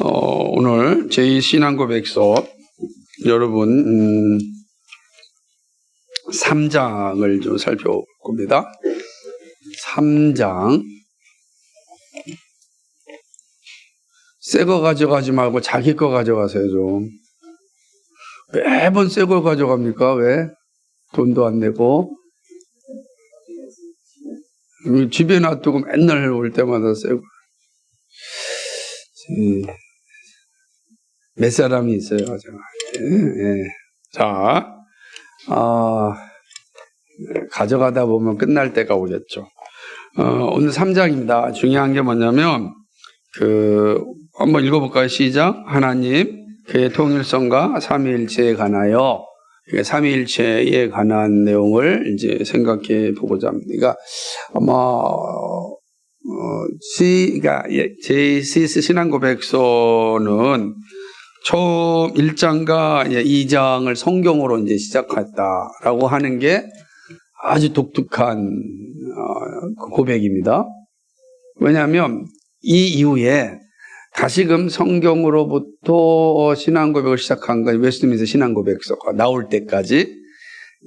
오늘 제2신앙고백서 여러분 3장을 좀 살펴볼 겁니다. 3장 새 거 가져가지 말고 자기 거 가져가세요. 좀 매번 새 걸 가져갑니까? 왜? 돈도 안 내고 집에 놔두고 맨날 올 때마다 새 거. 몇 사람이 있어요, 제가. 예. 자, 가져가다 보면 끝날 때가 오겠죠. 오늘 3장입니다. 중요한 게 뭐냐면, 한번 읽어볼까요? 시작. 하나님, 그의 통일성과 삼위일체에 관하여, 삼위일체에 관한 내용을 이제 생각해 보고자 합니다. 그러니까, 아마, 제2 신앙고백서는 처음 1장과 2장을 성경으로 이제 시작했다라고 하는 게 아주 독특한 고백입니다. 왜냐하면 이 이후에 다시금 성경으로부터 신앙고백을 시작한 건 웨스트민스터 신앙고백서가 나올 때까지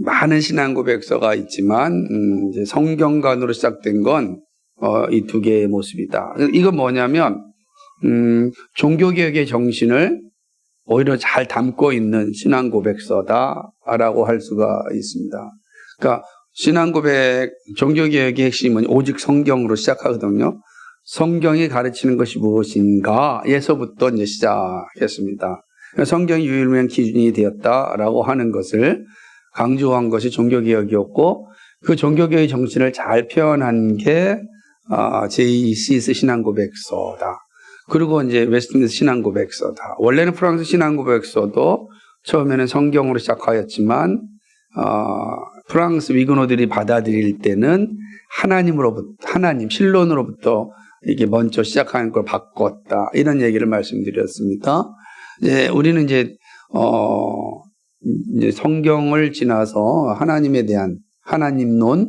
많은 신앙고백서가 있지만 이제 성경관으로 시작된 건 이 두 개의 모습이다. 이건 뭐냐면 종교개혁의 정신을 오히려 잘 담고 있는 신앙고백서다라고 할 수가 있습니다. 그러니까 신앙고백, 종교개혁의 핵심은 오직 성경으로 시작하거든요. 성경이 가르치는 것이 무엇인가에서부터 이제 시작했습니다. 성경이 유일무이한 기준이 되었다라고 하는 것을 강조한 것이 종교개혁이었고, 그 종교개혁의 정신을 잘 표현한 게 제2 신앙고백서다. 그리고 이제 웨스트민스터 신앙고백서다. 원래는 프랑스 신앙고백서도 처음에는 성경으로 시작하였지만 프랑스 위그노들이 받아들일 때는 하나님 신론으로부터 이게 먼저 시작하는 걸 바꿨다. 이런 얘기를 말씀드렸습니다. 우리는 이제 성경을 지나서 하나님에 대한 하나님론을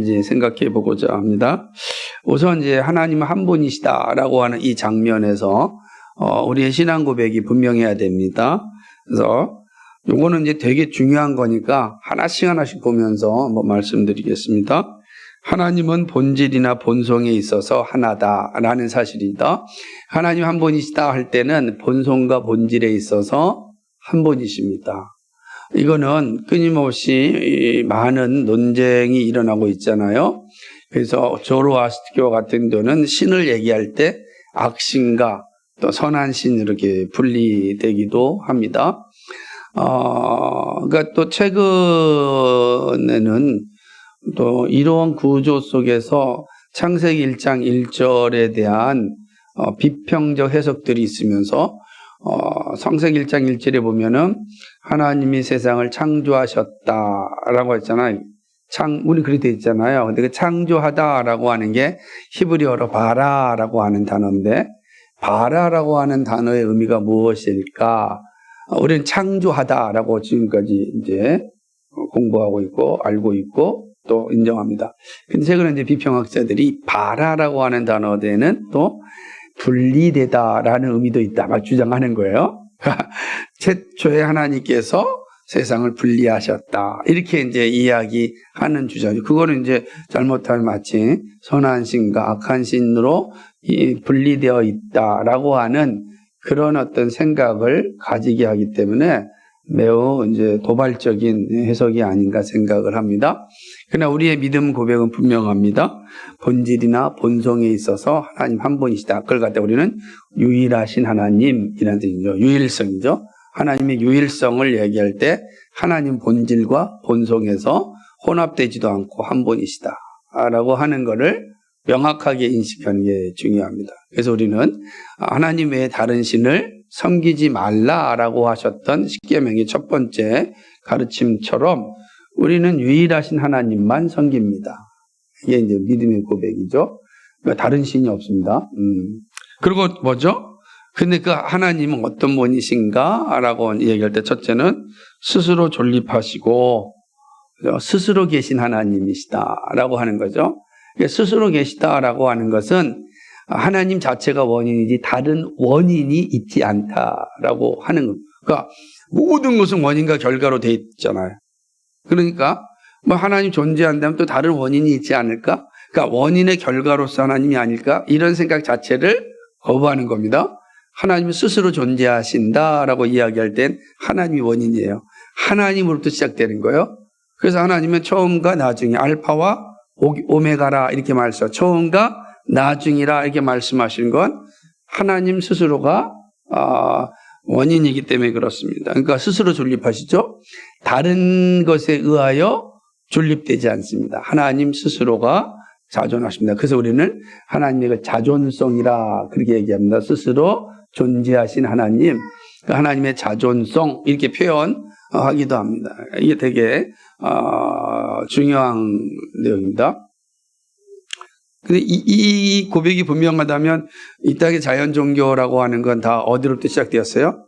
이제 생각해 보고자 합니다. 우선 이제 하나님은 한 분이시다라고 하는 이 장면에서 우리의 신앙 고백이 분명해야 됩니다. 그래서 요거는 이제 되게 중요한 거니까 하나씩 보면서 말씀드리겠습니다. 하나님은 본질이나 본성에 있어서 하나다라는 사실이다. 하나님 한 분이시다 할 때는 본성과 본질에 있어서 한 분이십니다. 이거는 끊임없이 많은 논쟁이 일어나고 있잖아요. 그래서 조로아스트교 같은 경우는 신을 얘기할 때 악신과 또 선한 신 이렇게 분리되기도 합니다. 그러니까 또 최근에는 또 이러한 구조 속에서 창세기 1장 1절에 대한 비평적 해석들이 있으면서 창세기 1장 1절에 보면은 하나님이 세상을 창조하셨다라고 했잖아요. 우리 그렇게 돼 있잖아요. 근데 그 창조하다라고 하는 게 히브리어로 바라라고 하는 단어인데, 바라라고 하는 단어의 의미가 무엇일까? 우리는 창조하다라고 지금까지 이제 공부하고 있고 알고 있고 또 인정합니다. 근데 최근에 이제 비평학자들이 바라라고 하는 단어에는 또 분리되다라는 의미도 있다가 주장하는 거예요. 최초에 하나님께서 세상을 분리하셨다. 이렇게 이제 이야기하는 주장이죠. 그거는 이제 잘못하면 마치 선한 신과 악한 신으로 분리되어 있다라고 하는 그런 어떤 생각을 가지게 하기 때문에 매우 이제 도발적인 해석이 아닌가 생각을 합니다. 그러나 우리의 믿음 고백은 분명합니다. 본질이나 본성에 있어서 하나님 한 분이시다. 그걸 갖다 우리는 유일하신 하나님이라는 뜻이죠. 유일성이죠. 하나님의 유일성을 얘기할 때 하나님 본질과 본성에서 혼합되지도 않고 한 분이시다 라고 하는 것을 명확하게 인식하는 게 중요합니다. 그래서 우리는 하나님 외에 다른 신을 섬기지 말라라고 하셨던 십계명의 첫 번째 가르침처럼 우리는 유일하신 하나님만 섬깁니다. 이게 이제 믿음의 고백이죠. 그러니까 다른 신이 없습니다. 그리고 뭐죠? 근데 그 하나님은 어떤 분이신가? 라고 얘기할 때 첫째는 스스로 존립하시고 스스로 계신 하나님이시다 라고 하는 거죠. 스스로 계시다라고 하는 것은 하나님 자체가 원인이지 다른 원인이 있지 않다라고 하는 겁니다. 그러니까 모든 것은 원인과 결과로 돼 있잖아요. 그러니까 뭐 하나님 존재한다면 또 다른 원인이 있지 않을까? 그러니까 원인의 결과로서 하나님이 아닐까? 이런 생각 자체를 거부하는 겁니다. 하나님은 스스로 존재하신다라고 이야기할 땐 하나님이 원인이에요. 하나님으로부터 시작되는 거예요. 그래서 하나님은 처음과 나중에 알파와 오메가라 이렇게 말해서 처음과 나중이라 이렇게 말씀하시는 건 하나님 스스로가 원인이기 때문에 그렇습니다. 그러니까 스스로 존립하시죠. 다른 것에 의하여 존립되지 않습니다. 하나님 스스로가 자존하십니다. 그래서 우리는 하나님의 자존성이라 그렇게 얘기합니다. 스스로 존재하신 하나님, 하나님의 자존성 이렇게 표현하기도 합니다. 이게 되게 중요한 내용입니다. 근데 이 고백이 분명하다면 이 땅의 자연 종교라고 하는 건 다 어디로부터 시작되었어요?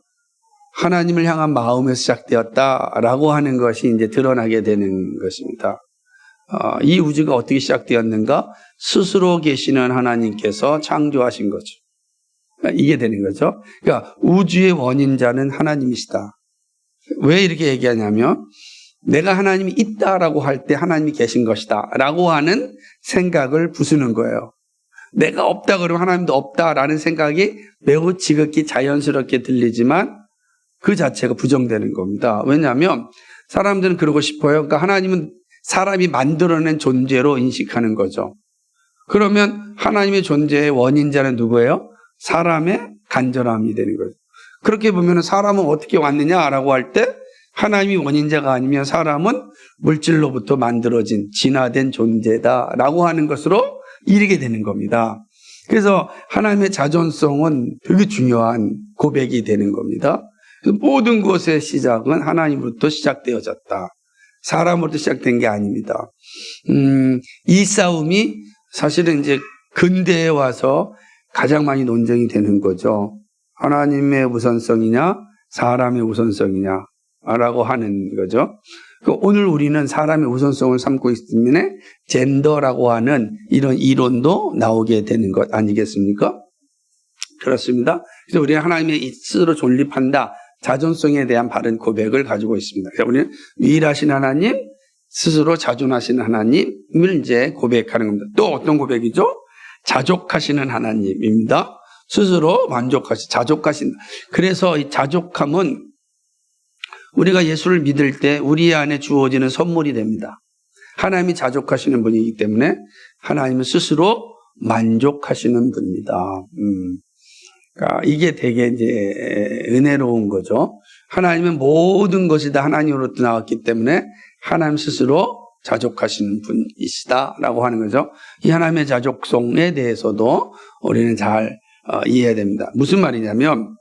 하나님을 향한 마음에서 시작되었다라고 하는 것이 이제 드러나게 되는 것입니다. 이 우주가 어떻게 시작되었는가? 스스로 계시는 하나님께서 창조하신 거죠. 이게 되는 거죠. 그러니까 우주의 원인자는 하나님이시다. 왜 이렇게 얘기하냐면 내가 하나님이 있다라고 할 때 하나님이 계신 것이다 라고 하는 생각을 부수는 거예요. 내가 없다 그러면 하나님도 없다라는 생각이 매우 지극히 자연스럽게 들리지만 그 자체가 부정되는 겁니다. 왜냐하면 사람들은 그러고 싶어요. 그러니까 하나님은 사람이 만들어낸 존재로 인식하는 거죠. 그러면 하나님의 존재의 원인자는 누구예요? 사람의 간절함이 되는 거죠. 그렇게 보면 사람은 어떻게 왔느냐라고 할 때 하나님이 원인자가 아니면 사람은 물질로부터 만들어진 진화된 존재다라고 하는 것으로 이르게 되는 겁니다. 그래서 하나님의 자존성은 되게 중요한 고백이 되는 겁니다. 모든 것의 시작은 하나님으로부터 시작되어졌다. 사람으로부터 시작된 게 아닙니다. 이 싸움이 사실은 이제 근대에 와서 가장 많이 논쟁이 되는 거죠. 하나님의 우선성이냐, 사람의 우선성이냐. 라고 하는 거죠. 오늘 우리는 사람의 우선성을 삼고 있기 때문에 젠더라고 하는 이런 이론도 나오게 되는 것 아니겠습니까? 그렇습니다. 그래서 우리는 하나님의 스스로 존립한다. 자존성에 대한 바른 고백을 가지고 있습니다. 그래서 우리는 유일하신 하나님, 스스로 자존하시는 하나님을 이제 고백하는 겁니다. 또 어떤 고백이죠? 자족하시는 하나님입니다. 스스로 자족하신다. 그래서 이 자족함은 우리가 예수를 믿을 때 우리 안에 주어지는 선물이 됩니다. 하나님이 자족하시는 분이기 때문에 하나님은 스스로 만족하시는 분입니다. 그러니까 이게 되게 이제 은혜로운 거죠. 하나님은 모든 것이 다 하나님으로부터 나왔기 때문에 하나님 스스로 자족하시는 분이시다라고 하는 거죠. 이 하나님의 자족성에 대해서도 우리는 잘 이해해야 됩니다. 무슨 말이냐면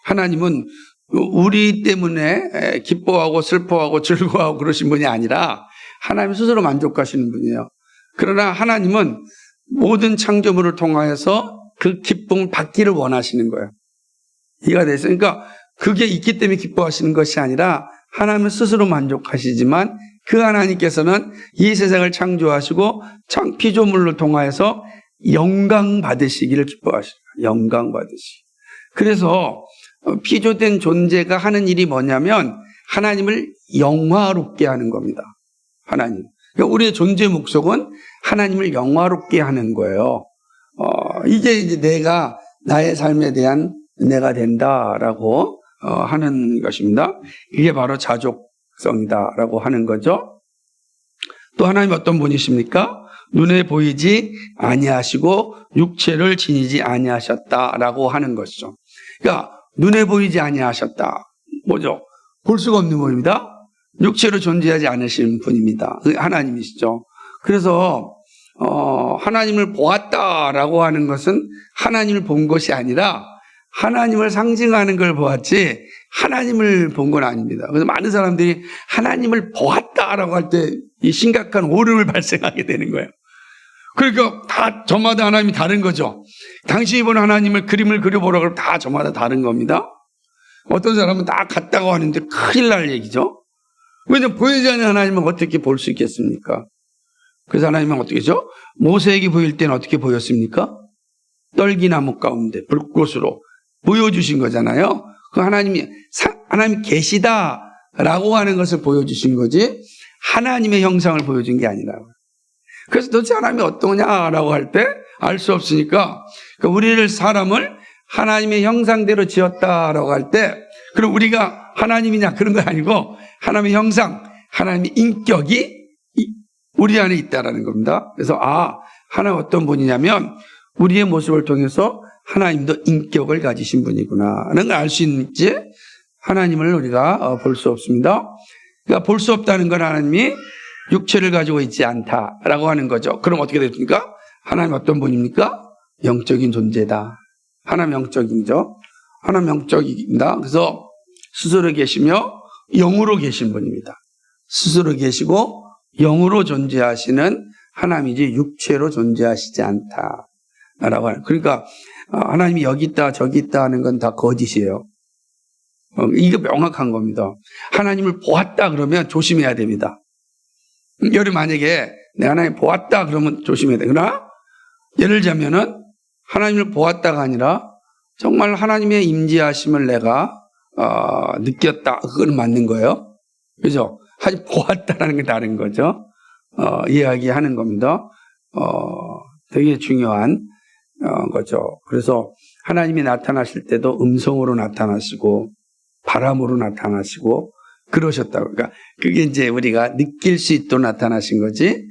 하나님은 우리 때문에 기뻐하고 슬퍼하고 즐거워하고 그러신 분이 아니라 하나님 스스로 만족하시는 분이에요. 그러나 하나님은 모든 창조물을 통하여서 그 기쁨을 받기를 원하시는 거예요. 이해가 됐어요? 그러니까 그게 있기 때문에 기뻐하시는 것이 아니라 하나님은 스스로 만족하시지만 그 하나님께서는 이 세상을 창조하시고 피조물을 통하여서 영광 받으시기를 기뻐하시는 거예요. 영광 받으시기. 그래서 피조된 존재가 하는 일이 뭐냐면 하나님을 영화롭게 하는 겁니다. 하나님. 그러니까 우리의 존재 목적은 하나님을 영화롭게 하는 거예요. 이게 이제 내가 나의 삶에 대한 은혜가 된다라고 하는 것입니다. 이게 바로 자족성이다라고 하는 거죠. 또 하나님 어떤 분이십니까? 눈에 보이지 아니하시고 육체를 지니지 아니하셨다라고 하는 것이죠. 그러니까 눈에 보이지 아니하셨다. 뭐죠? 볼 수가 없는 분입니다. 육체로 존재하지 않으신 분입니다. 하나님이시죠. 그래서 하나님을 보았다라고 하는 것은 하나님을 본 것이 아니라 하나님을 상징하는 걸 보았지 하나님을 본 건 아닙니다. 그래서 많은 사람들이 하나님을 보았다라고 할 때 이 심각한 오름을 발생하게 되는 거예요. 그러니까 다 저마다 하나님이 다른 거죠. 당신이 본 하나님을 그림을 그려보라고 하면 다 저마다 다른 겁니다. 어떤 사람은 다 같다고 하는데 큰일 날 얘기죠. 왜냐하면 보이지 않는 하나님은 어떻게 볼 수 있겠습니까? 그래서 하나님은 어떻게 죠? 모세에게 보일 때는 어떻게 보였습니까? 떨기나무 가운데 불꽃으로 보여주신 거잖아요. 그 하나님이 계시다라고 하는 것을 보여주신 거지 하나님의 형상을 보여준 게 아니라고. 그래서 도대체 하나님이 어떠냐라고 할 때 알 수 없으니까 우리를 사람을 하나님의 형상대로 지었다라고 할 때 그럼 우리가 하나님이냐 그런 거 아니고 하나님의 형상, 하나님의 인격이 우리 안에 있다라는 겁니다. 그래서 하나님 어떤 분이냐면 우리의 모습을 통해서 하나님도 인격을 가지신 분이구나 하는 걸 알 수 있는지 하나님을 우리가 볼 수 없습니다. 그러니까 볼 수 없다는 건 하나님이 육체를 가지고 있지 않다라고 하는 거죠. 그럼 어떻게 됩니까? 하나님 어떤 분입니까? 영적인 존재다. 하나님 영적이죠. 하나님 영적입니다. 그래서 스스로 계시며 영으로 계신 분입니다. 스스로 계시고 영으로 존재하시는 하나님이지 육체로 존재하시지 않다라고 하는. 그러니까 하나님이 여기 있다 저기 있다 하는 건 다 거짓이에요. 이게 명확한 겁니다. 하나님을 보았다 그러면 조심해야 됩니다. 예를 만약에 내가 하나님 보았다 그러면 조심해야 돼. 그러나 예를 들자면은 하나님을 보았다가 아니라 정말 하나님의 임재하심을 내가 느꼈다. 그건 맞는 거예요. 그죠? 하지 보았다라는 게 다른 거죠. 이야기하는 겁니다. 되게 중요한 거죠. 그래서 하나님이 나타나실 때도 음성으로 나타나시고 바람으로 나타나시고 그러셨다고. 그러니까 그게 이제 우리가 느낄 수 있도록 나타나신 거지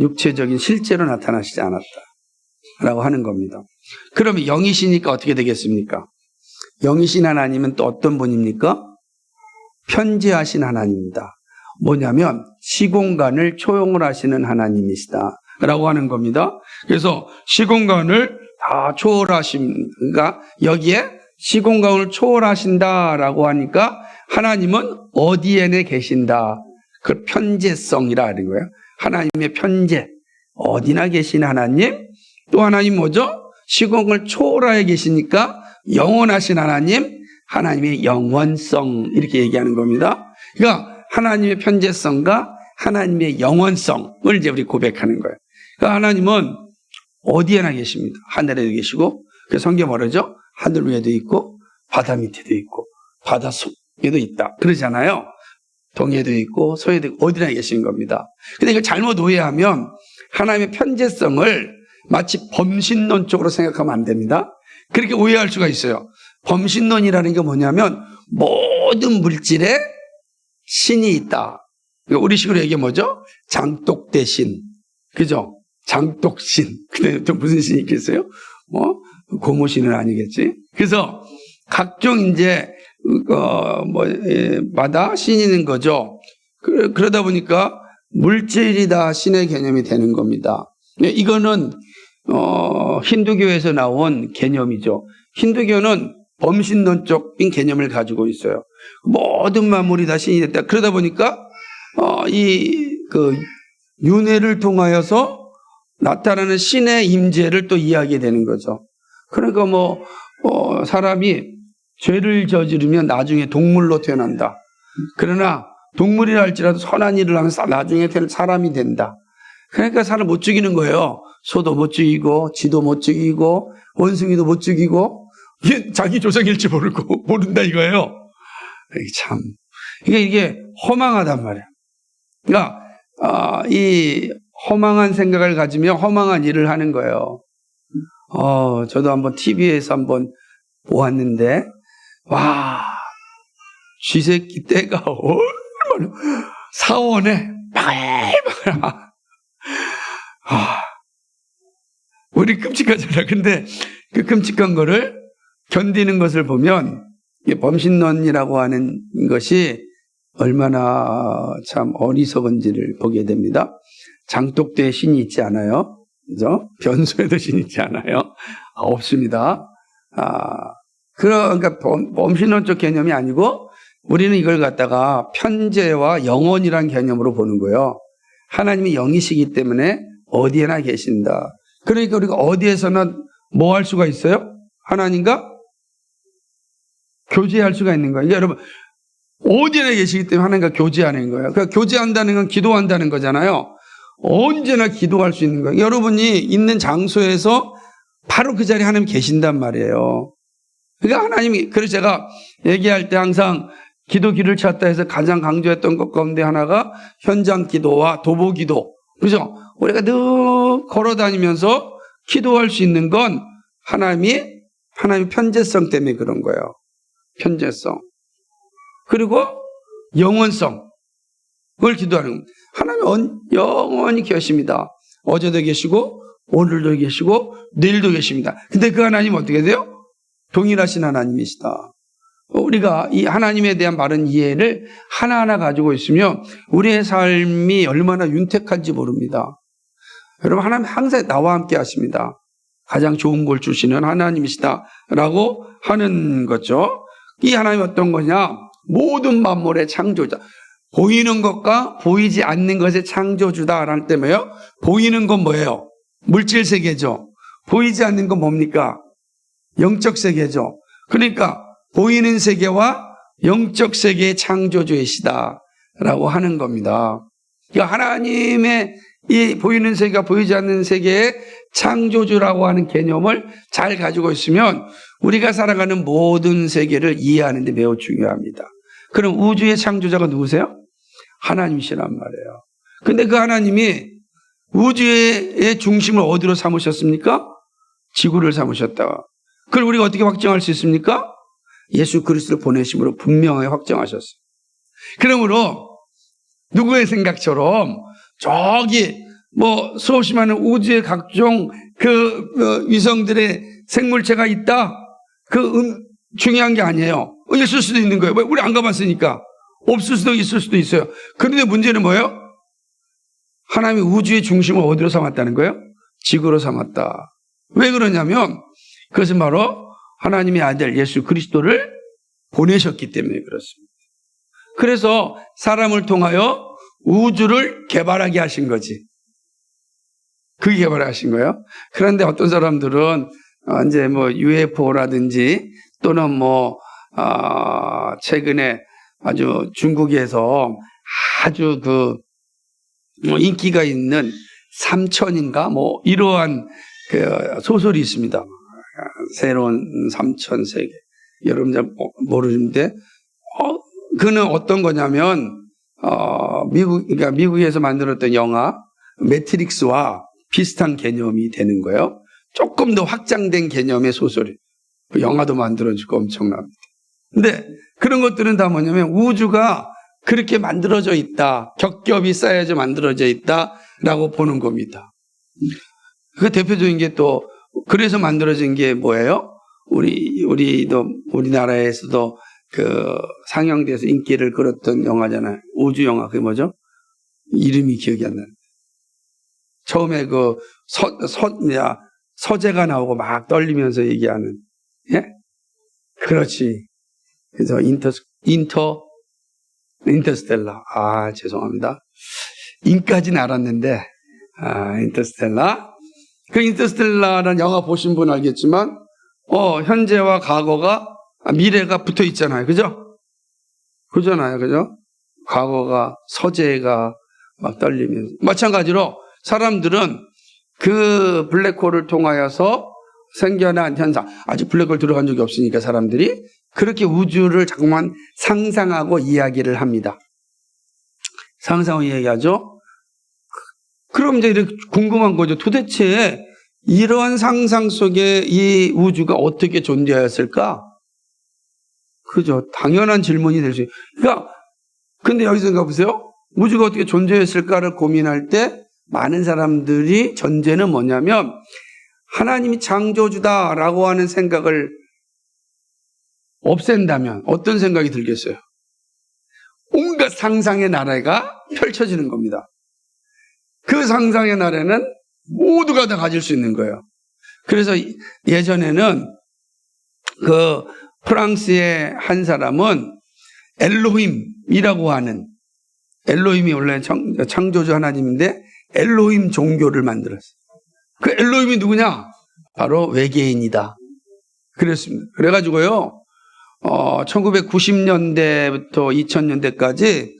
육체적인 실제로 나타나시지 않았다라고 하는 겁니다. 그러면 영이시니까 어떻게 되겠습니까? 영이신 하나님은 또 어떤 분입니까? 편재하신 하나님입니다. 뭐냐면 시공간을 초용을 하시는 하나님이시다 라고 하는 겁니다. 그래서 시공간을 다 초월하신, 그러니까 여기에 시공간을 초월하신다라고 하니까 하나님은 어디에 계신다. 그 편재성이라 하는 거예요. 하나님의 편재, 어디나 계신 하나님. 또 하나님 뭐죠? 시공을 초월하여 계시니까 영원하신 하나님, 하나님의 영원성 이렇게 얘기하는 겁니다. 그러니까 하나님의 편재성과 하나님의 영원성을 이제 우리 고백하는 거예요. 그러니까 하나님은 어디에나 계십니다. 하늘에도 계시고, 그 성경 뭐라죠? 하늘 위에도 있고, 바다 밑에도 있고, 바다 속에도 있다. 그러잖아요. 동해도 있고, 서해도 있고, 어디나 계신 겁니다. 근데 이걸 잘못 오해하면 하나님의 편재성을 마치 범신론 쪽으로 생각하면 안 됩니다. 그렇게 오해할 수가 있어요. 범신론이라는 게 뭐냐면 모든 물질에 신이 있다. 우리식으로 얘기하면 뭐죠? 장독대신. 그죠? 장독신. 근데 또 무슨 신이 있겠어요? 고모신은 아니겠지. 그래서 각종 이제 마다 신이 있는 거죠. 그러다 보니까 물질이 다 신의 개념이 되는 겁니다. 이거는 힌두교에서 나온 개념이죠. 힌두교는 범신론적인 개념을 가지고 있어요. 모든 만물이 다 신이 됐다. 그러다 보니까 윤회를 통하여서 나타나는 신의 임재를 또 이해하게 되는 거죠. 그러니까 사람이 죄를 저지르면 나중에 동물로 태어난다. 그러나 동물이라 할지라도 선한 일을 하면 나중에 사람이 된다. 그러니까 사람 못 죽이는 거예요. 소도 못 죽이고, 쥐도 못 죽이고, 원숭이도 못 죽이고, 이게 자기 조상일지 모른다 이거예요. 이게 허망하단 말이야. 그러니까, 이 허망한 생각을 가지며 허망한 일을 하는 거예요. 저도 한번 TV에서 한번 보았는데, 와, 쥐새끼 떼가 얼마나 사원에 바글바글. 우리 끔찍하잖아. 근데 그 끔찍한 거를 견디는 것을 보면 범신론이라고 하는 것이 얼마나 참 어리석은지를 보게 됩니다. 장독대에 신이 있지 않아요. 그죠? 변소에도 신이 있지 않아요. 없습니다. 그러니까 범신론적 개념이 아니고 우리는 이걸 갖다가 편재와 영원이라는 개념으로 보는 거예요. 하나님이 영이시기 때문에 어디에나 계신다. 그러니까 우리가 어디에서나 뭐 할 수가 있어요? 하나님과 교제할 수가 있는 거예요. 여러분, 어디에나 계시기 때문에 하나님과 교제하는 거예요. 그러니까 교제한다는 건 기도한다는 거잖아요. 언제나 기도할 수 있는 거예요. 여러분이 있는 장소에서 바로 그 자리에 하나님 계신단 말이에요. 그러니까 하나님이, 그래서 제가 얘기할 때 항상 기도 길을 찾다 해서 가장 강조했던 것 가운데 하나가 현장 기도와 도보 기도. 그죠? 우리가 늘 걸어 다니면서 기도할 수 있는 건 하나님의 편재성 때문에 그런 거예요. 편재성. 그리고 영원성을 기도하는 겁니다. 하나님은 영원히 계십니다. 어제도 계시고 오늘도 계시고 내일도 계십니다. 근데 그 하나님은 어떻게 돼요? 동일하신 하나님이시다. 우리가 이 하나님에 대한 바른 이해를 하나하나 가지고 있으면 우리의 삶이 얼마나 윤택한지 모릅니다. 여러분, 하나님 항상 나와 함께 하십니다. 가장 좋은 걸 주시는 하나님이시다 라고 하는 거죠. 이 하나님이 어떤 거냐? 모든 만물의 창조자. 보이는 것과 보이지 않는 것의 창조주다라는 때문에요. 보이는 건 뭐예요? 물질 세계죠. 보이지 않는 건 뭡니까? 영적 세계죠. 그러니까 보이는 세계와 영적 세계의 창조주이시다라고 하는 겁니다. 그러니까 하나님의 이 보이는 세계가 보이지 않는 세계의 창조주라고 하는 개념을 잘 가지고 있으면 우리가 살아가는 모든 세계를 이해하는 데 매우 중요합니다. 그럼 우주의 창조자가 누구세요? 하나님이시란 말이에요. 근데 그 하나님이 우주의 중심을 어디로 삼으셨습니까? 지구를 삼으셨다. 그걸 우리가 어떻게 확정할 수 있습니까? 예수 그리스도를 보내심으로 분명하게 확정하셨어요. 그러므로 누구의 생각처럼 저기 수없이 많은 우주의 각종 위성들의 생물체가 있다. 중요한 게 아니에요. 있을 수도 있는 거예요. 우리 안 가봤으니까. 없을 수도 있을 수도 있어요. 그런데 문제는 뭐예요? 하나님이 우주의 중심을 어디로 삼았다는 거예요? 지구로 삼았다. 왜 그러냐면 그것은 바로 하나님의 아들 예수 그리스도를 보내셨기 때문에 그렇습니다. 그래서 사람을 통하여 우주를 개발하게 하신 거지. 그게 개발하신 거예요. 그런데 어떤 사람들은 이제 UFO라든지 또는 최근에 아주 중국에서 아주 인기가 있는 삼천인가 이러한 소설이 있습니다. 새로운 삼천 세계. 여러분 잘 모르는데 그는 어떤 거냐면 그러니까 미국에서 만들었던 영화 매트릭스와 비슷한 개념이 되는 거예요. 조금 더 확장된 개념의 소설이. 그 영화도 만들어지고 엄청납니다. 근데 그런 것들은 다 뭐냐면 우주가 그렇게 만들어져 있다. 겹겹이 쌓여져 만들어져 있다라고 보는 겁니다. 그 대표적인 게 또 그래서 만들어진 게 뭐예요? 우리나라에서도 상영돼서 인기를 끌었던 영화잖아요. 우주 영화. 그게 뭐죠? 이름이 기억이 안 나는데. 처음에 서재가 나오고 막 떨리면서 얘기하는. 예? 그렇지. 그래서 인터스텔라. 죄송합니다. 인까지는 알았는데, 인터스텔라. 그 인터스텔라라는 영화 보신 분 알겠지만, 현재와 과거가, 미래가 붙어 있잖아요. 그죠? 그잖아요. 그죠? 과거가, 서재가 막 떨리면서. 마찬가지로 사람들은 그 블랙홀을 통하여서 생겨난 현상, 아직 블랙홀 들어간 적이 없으니까 사람들이 그렇게 우주를 자꾸만 상상하고 이야기를 합니다. 상상하고 이야기하죠? 그럼 이제 이렇게 궁금한 거죠. 도대체 이러한 상상 속에 이 우주가 어떻게 존재하였을까? 그죠? 당연한 질문이 될 수 있어요. 그러니까, 근데 여기서 생각해 보세요. 우주가 어떻게 존재했을까를 고민할 때 많은 사람들이 전제는 뭐냐면 하나님이 창조주다라고 하는 생각을 없앤다면 어떤 생각이 들겠어요? 온갖 상상의 나라가 펼쳐지는 겁니다. 그 상상의 나라는 모두가 다 가질 수 있는 거예요. 그래서 예전에는 프랑스의 한 사람은 엘로힘이라고 하는, 엘로힘이 원래 창조주 하나님인데 엘로힘 종교를 만들었어요. 그 엘로힘이 누구냐? 바로 외계인이다. 그랬습니다. 그래가지고요, 1990년대부터 2000년대까지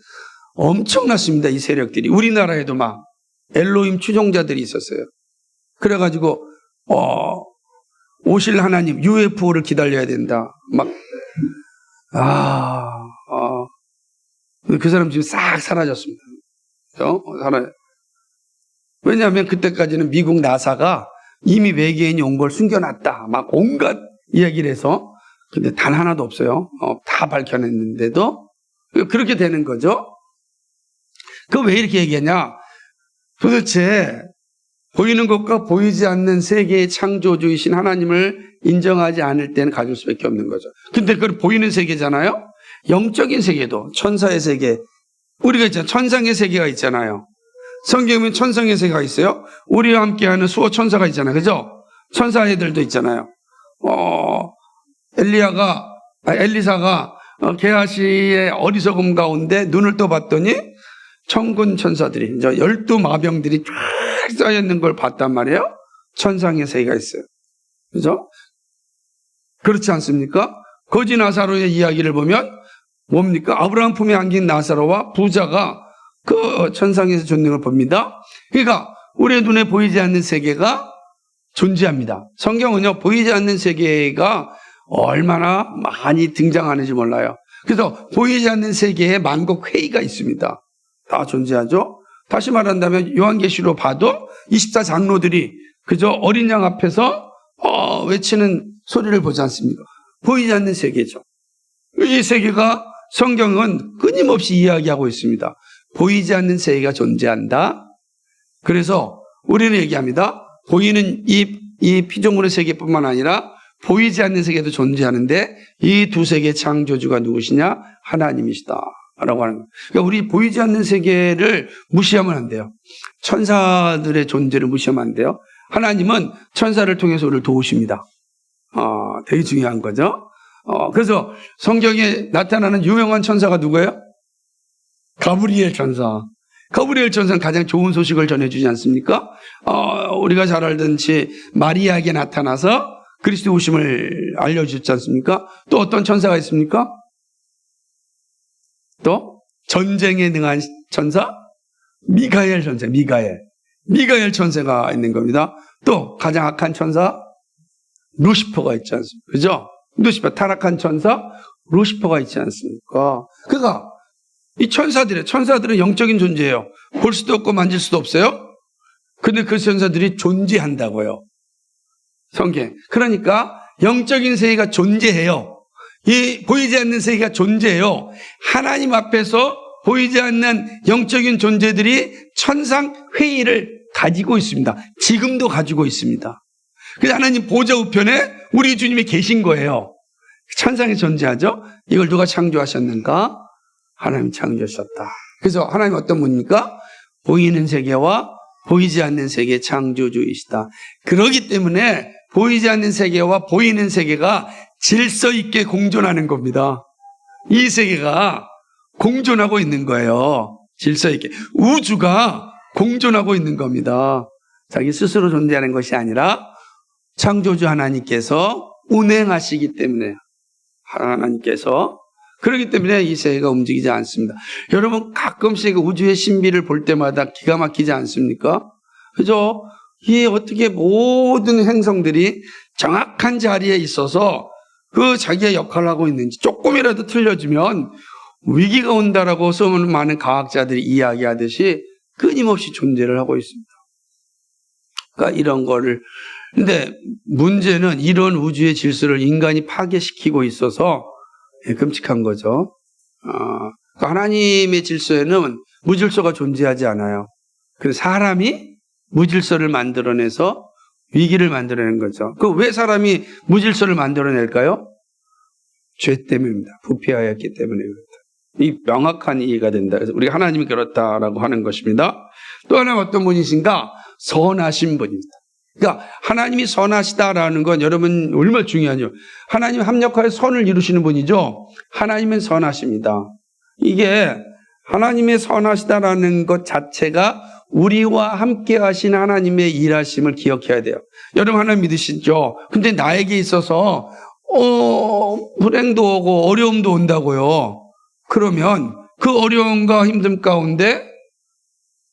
엄청났습니다. 이 세력들이. 우리나라에도 막 엘로힘 추종자들이 있었어요. 그래가지고, 오실 하나님, UFO를 기다려야 된다. 그 사람 지금 싹 사라졌습니다. 왜냐하면 그때까지는 미국 나사가 이미 외계인이 온 걸 숨겨놨다. 막 온갖 이야기를 해서, 근데 단 하나도 없어요. 다 밝혀냈는데도 그렇게 되는 거죠. 그 왜 이렇게 얘기하냐? 도대체 보이는 것과 보이지 않는 세계의 창조주이신 하나님을 인정하지 않을 때는 가질 수밖에 없는 거죠. 근데 그건 보이는 세계잖아요. 영적인 세계도, 천사의 세계, 우리가 있잖아요. 천상의 세계가 있잖아요. 성경에 보면 천상의 세계가 있어요. 우리와 함께하는 수호 천사가 있잖아요. 그죠? 천사 애들도 있잖아요. 엘리사가 게하시의 어리석음 가운데 눈을 떠봤더니 천군 천사들이, 이제 12마병들이 쫙 쌓여있는 걸 봤단 말이에요. 천상의 세계가 있어요. 그죠? 그렇지 않습니까? 거지 나사로의 이야기를 보면 뭡니까? 아브라함 품에 안긴 나사로와 부자가 그 천상에서 존경을 봅니다. 그러니까 우리의 눈에 보이지 않는 세계가 존재합니다. 성경은요, 보이지 않는 세계가 얼마나 많이 등장하는지 몰라요. 그래서 보이지 않는 세계에 만국 회의가 있습니다. 다 존재하죠. 다시 말한다면 요한계시로 봐도 24장로들이 그저 어린 양 앞에서 외치는 소리를 보지 않습니까? 보이지 않는 세계죠. 이 세계가 성경은 끊임없이 이야기하고 있습니다. 보이지 않는 세계가 존재한다. 그래서 우리는 얘기합니다. 보이는 이 피조물의 세계뿐만 아니라 보이지 않는 세계도 존재하는데 이 두 세계의 창조주가 누구시냐? 하나님이시다 라고 하는 거예요. 그러니까 우리 보이지 않는 세계를 무시하면 안 돼요. 천사들의 존재를 무시하면 안 돼요. 하나님은 천사를 통해서 우리를 도우십니다. 되게 중요한 거죠. 그래서 성경에 나타나는 유명한 천사가 누구예요? 가브리엘 천사. 가브리엘 천사는 가장 좋은 소식을 전해주지 않습니까? 우리가 잘 알듯이 마리아에게 나타나서 그리스도 오심을 알려주지 않습니까? 또 어떤 천사가 있습니까? 또 전쟁에 능한 천사? 미가엘 천사, 미가엘 천사가 있는 겁니다. 또 가장 악한 천사? 루시퍼가 있지 않습니까? 그죠? 루시퍼, 타락한 천사? 루시퍼가 있지 않습니까? 그러니까 이 천사들은 영적인 존재예요. 볼 수도 없고 만질 수도 없어요. 근데 그 천사들이 존재한다고요. 성경. 그러니까 영적인 세계가 존재해요. 이 보이지 않는 세계가 존재해요. 하나님 앞에서 보이지 않는 영적인 존재들이 천상 회의를 가지고 있습니다. 지금도 가지고 있습니다. 그래서 하나님 보좌 우편에 우리 주님이 계신 거예요. 천상에 존재하죠. 이걸 누가 창조하셨는가? 하나님이 창조하셨다. 그래서 하나님 어떤 분입니까? 보이는 세계와 보이지 않는 세계의 창조주이시다. 그렇기 때문에 보이지 않는 세계와 보이는 세계가 질서 있게 공존하는 겁니다. 이 세계가 공존하고 있는 거예요. 질서 있게. 우주가 공존하고 있는 겁니다. 자기 스스로 존재하는 것이 아니라 창조주 하나님께서 운행하시기 때문에 하나님께서 그렇기 때문에 이 세계가 움직이지 않습니다. 여러분 가끔씩 우주의 신비를 볼 때마다 기가 막히지 않습니까? 그죠? 이 어떻게 모든 행성들이 정확한 자리에 있어서 그 자기의 역할을 하고 있는지 조금이라도 틀려지면 위기가 온다라고 수많은 과학자들이 이야기하듯이 끊임없이 존재를 하고 있습니다. 그러니까 이런 거를 근데 문제는 이런 우주의 질서를 인간이 파괴시키고 있어서 끔찍한 거죠. 하나님의 질서에는 무질서가 존재하지 않아요. 그래서 사람이 무질서를 만들어내서 위기를 만들어내는 거죠. 그 왜 사람이 무질서를 만들어낼까요? 죄 때문입니다. 부패하였기 때문에 그렇다. 이 명확한 이해가 된다. 그래서 우리가 하나님이 그렇다라고 하는 것입니다. 또 하나 어떤 분이신가? 선하신 분입니다. 그러니까 하나님이 선하시다라는 건 여러분 얼마나 중요하죠. 하나님 합력하여 선을 이루시는 분이죠. 하나님은 선하십니다. 이게 하나님의 선하시다라는 것 자체가 우리와 함께 하신 하나님의 일하심을 기억해야 돼요. 여러분 하나님 믿으시죠? 근데 나에게 있어서 불행도 오고 어려움도 온다고요. 그러면 그 어려움과 힘듦 가운데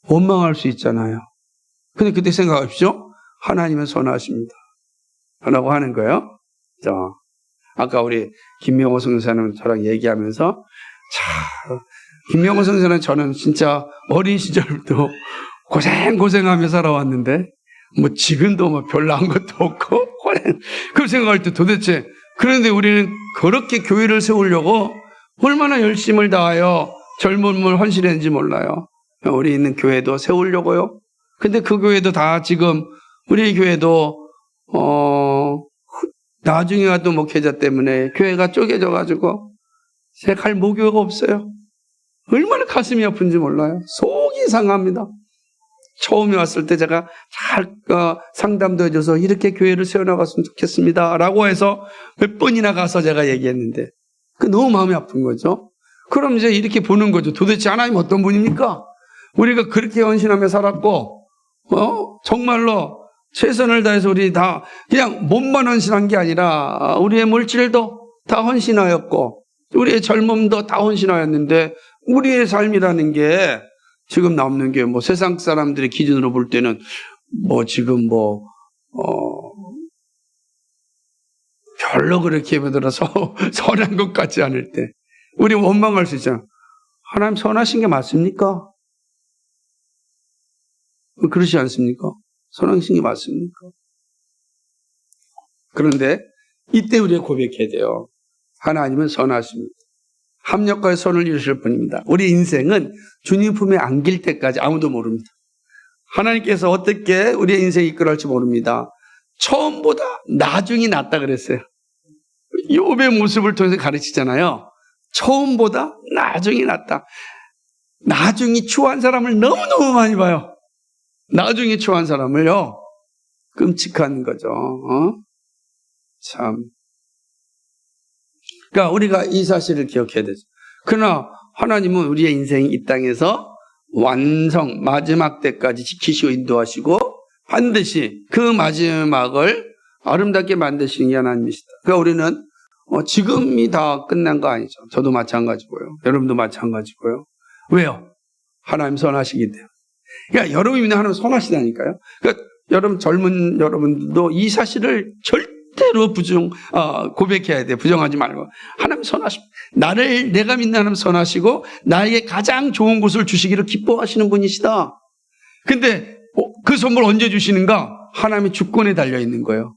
원망할 수 있잖아요. 근데 그때 생각하십시오. 하나님은 선하십니다. 라고 하는 거예요. 아까 우리 김명호 선생님 저랑 얘기하면서, 김명호 선생님은 저는 진짜 어린 시절부터 고생하며 살아왔는데, 지금도 별로 한 것도 없고, 그 생각할 때 도대체, 그런데 우리는 그렇게 교회를 세우려고 얼마나 열심을 다하여 젊음을 헌신했는지 몰라요. 우리 있는 교회도 세우려고요. 근데 그 교회도 다 지금, 우리 교회도, 나중에 와도 목회자 때문에 교회가 쪼개져가지고, 제가 갈 목요가 없어요. 얼마나 가슴이 아픈지 몰라요. 속이 상합니다. 처음에 왔을 때 제가 잘 상담도 해줘서 이렇게 교회를 세워나갔으면 좋겠습니다 라고 해서 몇 번이나 가서 제가 얘기했는데 너무 마음이 아픈 거죠. 그럼 이제 이렇게 보는 거죠. 도대체 하나님 어떤 분입니까? 우리가 그렇게 헌신하며 살았고 정말로 최선을 다해서 우리 다 그냥 몸만 헌신한 게 아니라 우리의 물질도 다 헌신하였고 우리의 젊음도 다 헌신하였는데 우리의 삶이라는 게 지금 남는 게 세상 사람들의 기준으로 볼 때는 지금 별로 그렇게 들어서 선한 것 같지 않을 때 우리 원망할 수 있잖아. 하나님 선하신 게 맞습니까? 그렇지 않습니까? 선하신 게 맞습니까? 그런데 이때 우리가 고백해야 돼요. 하나님은 선하십니다. 합력과의 선을 이루실 분입니다. 우리 인생은 주님 품에 안길 때까지 아무도 모릅니다. 하나님께서 어떻게 우리의 인생을 이끌어갈지 모릅니다. 처음보다 나중이 낫다 그랬어요. 욥의 모습을 통해서 가르치잖아요. 처음보다 나중이 낫다. 나중이 추한 사람을 너무너무 많이 봐요. 나중에 추한 사람을요. 끔찍한 거죠. 참. 그러니까 우리가 이 사실을 기억해야 되죠. 그러나 하나님은 우리의 인생 이 땅에서 완성, 마지막 때까지 지키시고 인도하시고 반드시 그 마지막을 아름답게 만드시는 게 하나님이시다. 그러니까 우리는 지금이 다 끝난 거 아니죠. 저도 마찬가지고요. 여러분도 마찬가지고요. 왜요? 하나님 선하시기 때문에. 그러니까 여러분이 믿는 하나님 선하시다니까요. 그러니까 여러분 젊은 여러분들도 이 사실을 절대로 고백해야 돼요. 부정하지 말고. 하나님 선하십니다. 내가 믿는 하나님 선하시고 나에게 가장 좋은 곳을 주시기를 기뻐하시는 분이시다. 근데 그 선물 언제 주시는가? 하나님의 주권에 달려 있는 거예요.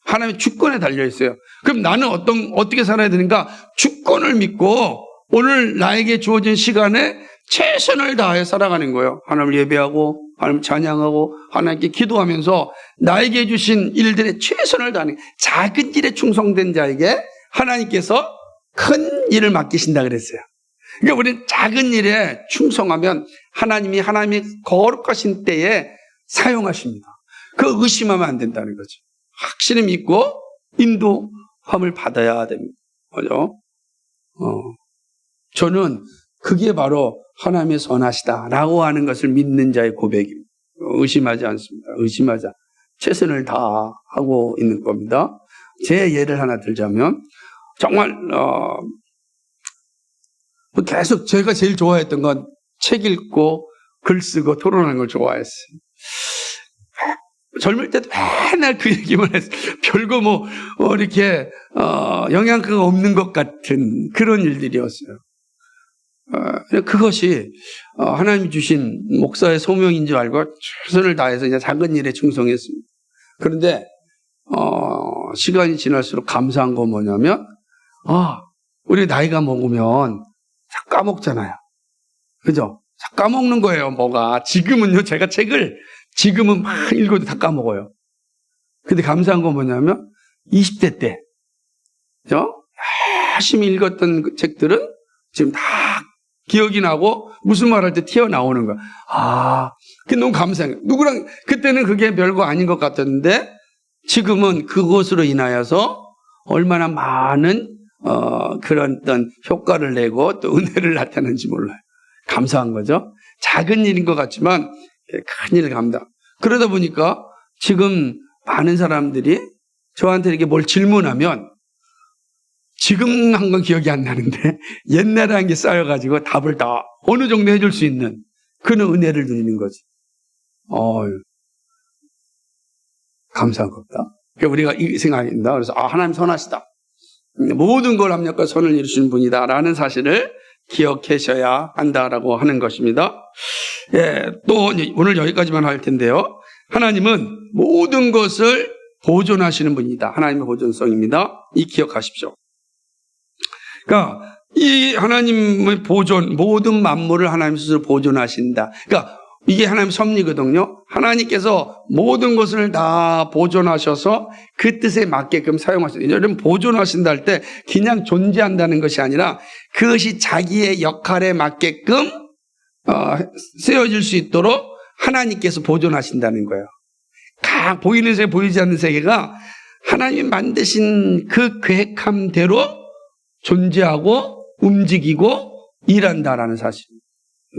하나님의 주권에 달려 있어요. 그럼 나는 어떻게 살아야 되는가? 주권을 믿고 오늘 나에게 주어진 시간에 최선을 다해 살아가는 거예요. 하나님을 예배하고 하나님 찬양하고 하나님께 기도하면서 나에게 주신 일들에 최선을 다하는 작은 일에 충성된 자에게 하나님께서 큰 일을 맡기신다 그랬어요. 그러니까 우리는 작은 일에 충성하면 하나님이 거룩하신 때에 사용하십니다. 그 의심하면 안 된다는 거죠. 확실히 믿고 인도함을 받아야 됩니다. 그죠? 저는 그게 바로 하나님의 선하시다라고 하는 것을 믿는 자의 고백입니다. 의심하지 않습니다. 의심하자. 최선을 다하고 있는 겁니다. 제 예를 하나 들자면 정말 계속 제가 제일 좋아했던 건 책 읽고 글 쓰고 토론하는 걸 좋아했어요. 젊을 때도 맨날 그 얘기만 했어요. 별거 이렇게 영양가가 없는 것 같은 그런 일들이었어요. 그것이 하나님이 주신 목사의 소명인 줄 알고 최선을 다해서 이제 작은 일에 충성했습니다. 그런데 시간이 지날수록 감사한 건 뭐냐면 우리 나이가 먹으면 다 까먹잖아요. 그죠? 다 까먹는 거예요. 뭐가 지금은요. 제가 책을 지금은 막 읽어도 다 까먹어요. 근데 감사한 건 뭐냐면 20대 때 그죠? 열심히 읽었던 그 책들은 지금 다 기억이 나고 무슨 말 할 때 튀어나오는 거야. 그게 너무 감사해요. 누구랑 그때는 그게 별거 아닌 것 같았는데 지금은 그것으로 인하여서 얼마나 많은 그런 어떤 효과를 내고 또 은혜를 나타내는지 몰라요. 감사한 거죠. 작은 일인 것 같지만 큰 일을 갑니다. 그러다 보니까 지금 많은 사람들이 저한테 이렇게 뭘 질문하면 지금 한 건 기억이 안 나는데 옛날에 한 게 쌓여가지고 답을 다 어느 정도 해줄 수 있는 그런 은혜를 누리는 거지. 감사한 겁니다. 그러니까 우리가 이 생각입니다. 그래서 하나님 선하시다. 모든 걸 합력과 선을 이루시는 분이다라는 사실을 기억하셔야 한다라고 하는 것입니다. 예, 또 오늘 여기까지만 할 텐데요. 하나님은 모든 것을 보존하시는 분이다. 하나님의 보존성입니다. 이 기억하십시오. 그러니까 이 하나님의 보존, 모든 만물을 하나님 스스로 보존하신다. 그러니까 이게 하나님의 섭리거든요. 하나님께서 모든 것을 다 보존하셔서 그 뜻에 맞게끔 사용하신다. 여러분, 보존하신다 할 때 그냥 존재한다는 것이 아니라 그것이 자기의 역할에 맞게끔 쓰여질 수 있도록 하나님께서 보존하신다는 거예요. 보이는 세계, 보이지 않는 세계가 하나님이 만드신 그 계획함대로 존재하고 움직이고 일한다라는 사실.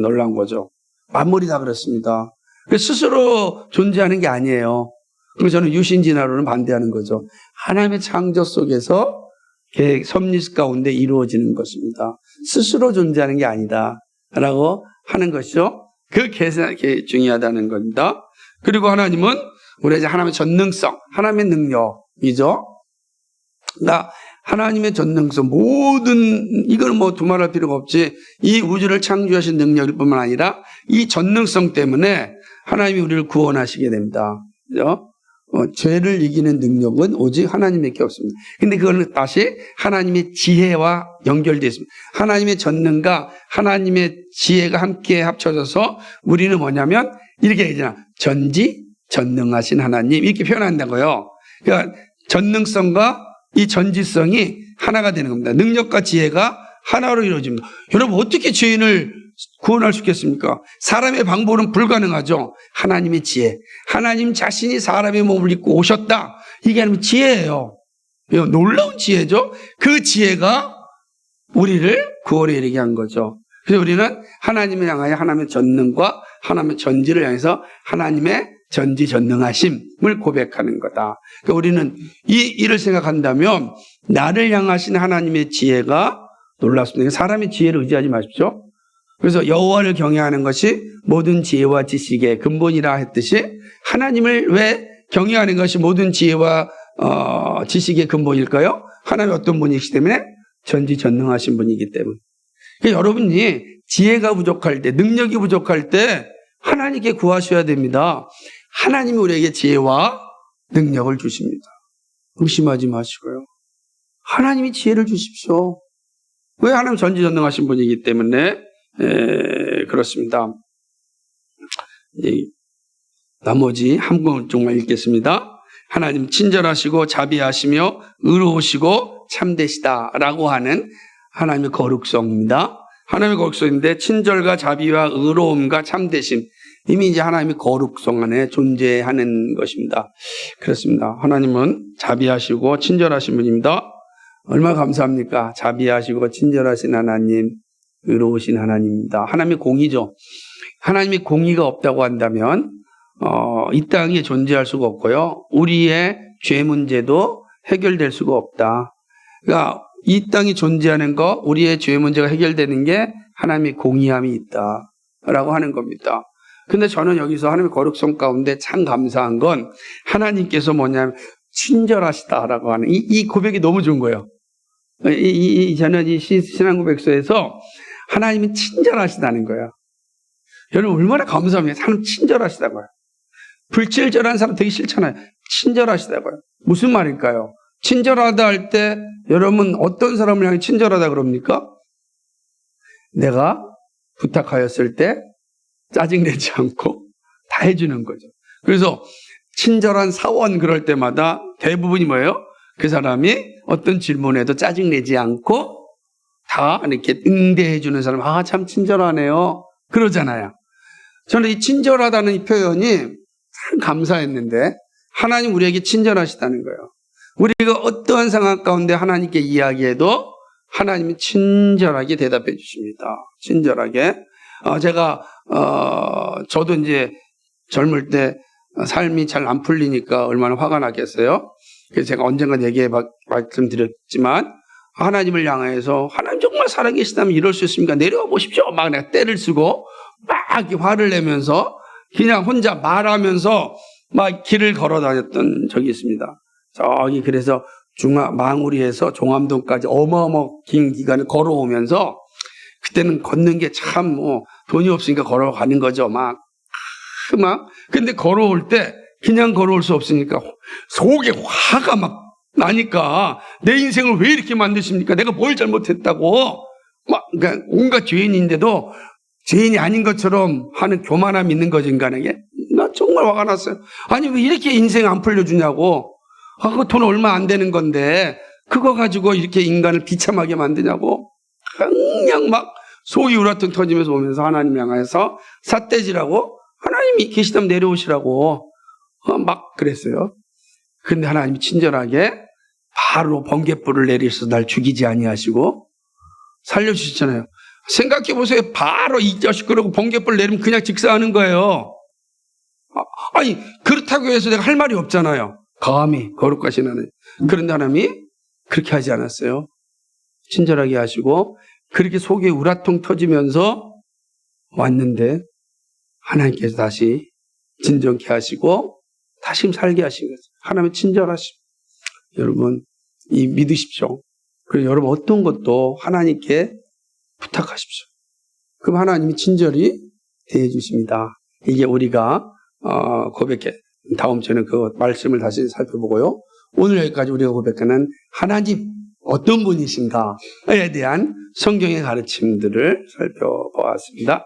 놀라운 거죠. 만물이 다 그렇습니다. 스스로 존재하는 게 아니에요. 그래서 저는 유신진화론은 반대하는 거죠. 하나님의 창조 속에서 계획, 섭리 가운데 이루어지는 것입니다. 스스로 존재하는 게 아니다 라고 하는 것이죠. 그 계산이 중요하다는 겁니다. 그리고 하나님은 우리 이제 하나님의 전능성, 하나님의 능력이죠. 그러니까 하나님의 전능성, 모든, 이거는 뭐 두말할 필요가 없지. 이 우주를 창조하신 능력일 뿐만 아니라 이 전능성 때문에 하나님이 우리를 구원하시게 됩니다. 그죠? 죄를 이기는 능력은 오직 하나님밖에 없습니다. 근데 그거는 다시 하나님의 지혜와 연결되어 있습니다. 하나님의 전능과 하나님의 지혜가 함께 합쳐져서 우리는 뭐냐면 이렇게 얘기하잖아. 전지전능하신 하나님 이렇게 표현한다고요. 그러니까 전능성과 이 전지성이 하나가 되는 겁니다. 능력과 지혜가 하나로 이루어집니다. 여러분 어떻게 죄인을 구원할 수 있겠습니까? 사람의 방법은 불가능하죠. 하나님의 지혜. 하나님 자신이 사람의 몸을 입고 오셨다. 이게 하나님의 지혜예요. 놀라운 지혜죠. 그 지혜가 우리를 구원에 이르게 한 거죠. 그래서 우리는 하나님을 향하여 하나님의 전능과 하나님의 전지를 향해서 하나님의 전지전능하심을 고백하는 거다. 그러니까 우리는 이 일을 생각한다면 나를 향하신 하나님의 지혜가 놀랍습니다. 사람의 지혜를 의지하지 마십시오. 그래서 여호와를 경외하는 것이 모든 지혜와 지식의 근본이라 했듯이 하나님을 왜 경외하는 것이 모든 지혜와 지식의 근본일까요? 하나님이 어떤 분이시기 때문에 전지전능하신 분이기 때문에. 그러니까 여러분이 지혜가 부족할 때, 능력이 부족할 때 하나님께 구하셔야 됩니다. 하나님이 우리에게 지혜와 능력을 주십니다. 의심하지 마시고요. 하나님이 지혜를 주십시오. 왜? 하나님 전지전능하신 분이기 때문에 그렇습니다. 나머지 한 문쪽만 읽겠습니다. 하나님 친절하시고 자비하시며 의로우시고 참되시다라고 하는 하나님의 거룩성입니다. 하나님의 거룩성인데 친절과 자비와 의로움과 참되심 이미 이제 하나님의 거룩성 안에 존재하는 것입니다. 그렇습니다. 하나님은 자비하시고 친절하신 분입니다. 얼마나 감사합니까? 자비하시고 친절하신 하나님, 의로우신 하나님입니다. 하나님의 공의죠. 하나님의 공의가 없다고 한다면 이 땅에 존재할 수가 없고요. 우리의 죄 문제도 해결될 수가 없다. 그러니까 이 땅이 존재하는 거, 우리의 죄 문제가 해결되는 게 하나님의 공의함이 있다라고 하는 겁니다. 근데 저는 여기서 하나님의 거룩성 가운데 참 감사한 건 하나님께서 뭐냐면 친절하시다라고 하는 이 고백이 너무 좋은 거예요. 저는 이 신앙고백서에서 하나님이 친절하시다는 거예요. 여러분 얼마나 감사합니까? 하나님 친절하시다고요. 불친절한 사람 되게 싫잖아요. 친절하시다고요. 무슨 말일까요? 친절하다 할 때 여러분 어떤 사람을 향해 친절하다 그럽니까? 내가 부탁하였을 때 짜증내지 않고 다 해주는 거죠. 그래서 친절한 사원 그럴 때마다 대부분이 뭐예요? 그 사람이 어떤 질문에도 짜증내지 않고 다 이렇게 응대해주는 사람, 참 친절하네요. 그러잖아요. 저는 이 친절하다는 이 표현이 참 감사했는데 하나님 우리에게 친절하시다는 거예요. 우리가 어떠한 상황 가운데 하나님께 이야기해도 하나님이 친절하게 대답해 주십니다. 친절하게. 제가 저도 이제 젊을 때 삶이 잘 안 풀리니까 얼마나 화가 나겠어요. 그래서 제가 언젠가 말씀드렸지만 하나님을 향해서 하나님 정말 살아계시다면 이럴 수 있습니까? 내려와 보십시오. 막 내가 때를 쓰고 막 이렇게 화를 내면서 그냥 혼자 말하면서 막 길을 걸어 다녔던 적이 있습니다. 저기 그래서 망우리에서 종암동까지 어마어마 긴 기간을 걸어오면서 그때는 걷는 게 참 돈이 없으니까 걸어가는 거죠. 근데 걸어올 때 그냥 걸어올 수 없으니까 속에 화가 막 나니까 내 인생을 왜 이렇게 만드십니까? 내가 뭘 잘못했다고 그러니까 온갖 죄인인데도 죄인이 아닌 것처럼 하는 교만함이 있는 거죠, 인간에게. 나 정말 화가 났어요. 아니 왜 이렇게 인생 안 풀려주냐고. 그거 돈 얼마 안 되는 건데 그거 가지고 이렇게 인간을 비참하게 만드냐고. 그냥 속이 우라통 터지면서 오면서 하나님 향해서 삿대질하고 하나님이 계시다면 내려오시라고 그랬어요. 근데 하나님이 친절하게 바로 번갯불을 내리셔서 날 죽이지 아니하시고 살려주셨잖아요. 생각해보세요. 바로 이 자식 그러고 번갯불 내리면 그냥 직사하는 거예요. 아니 그렇다고 해서 내가 할 말이 없잖아요. 감히 거룩하신 하나님. 그런데 하나님이 그렇게 하지 않았어요. 친절하게 하시고 그렇게 속이 우라통 터지면서 왔는데 하나님께서 다시 진정케 하시고 다시 살게 하신 거죠. 하나님의 친절하심. 여러분 믿으십시오. 그리고 여러분 어떤 것도 하나님께 부탁하십시오. 그럼 하나님이 친절히 대해 주십니다. 이게 우리가 고백해. 다음 주에는 그 말씀을 다시 살펴보고요. 오늘 여기까지 우리가 고백하는 하나님 어떤 분이신가에 대한 성경의 가르침들을 살펴보았습니다.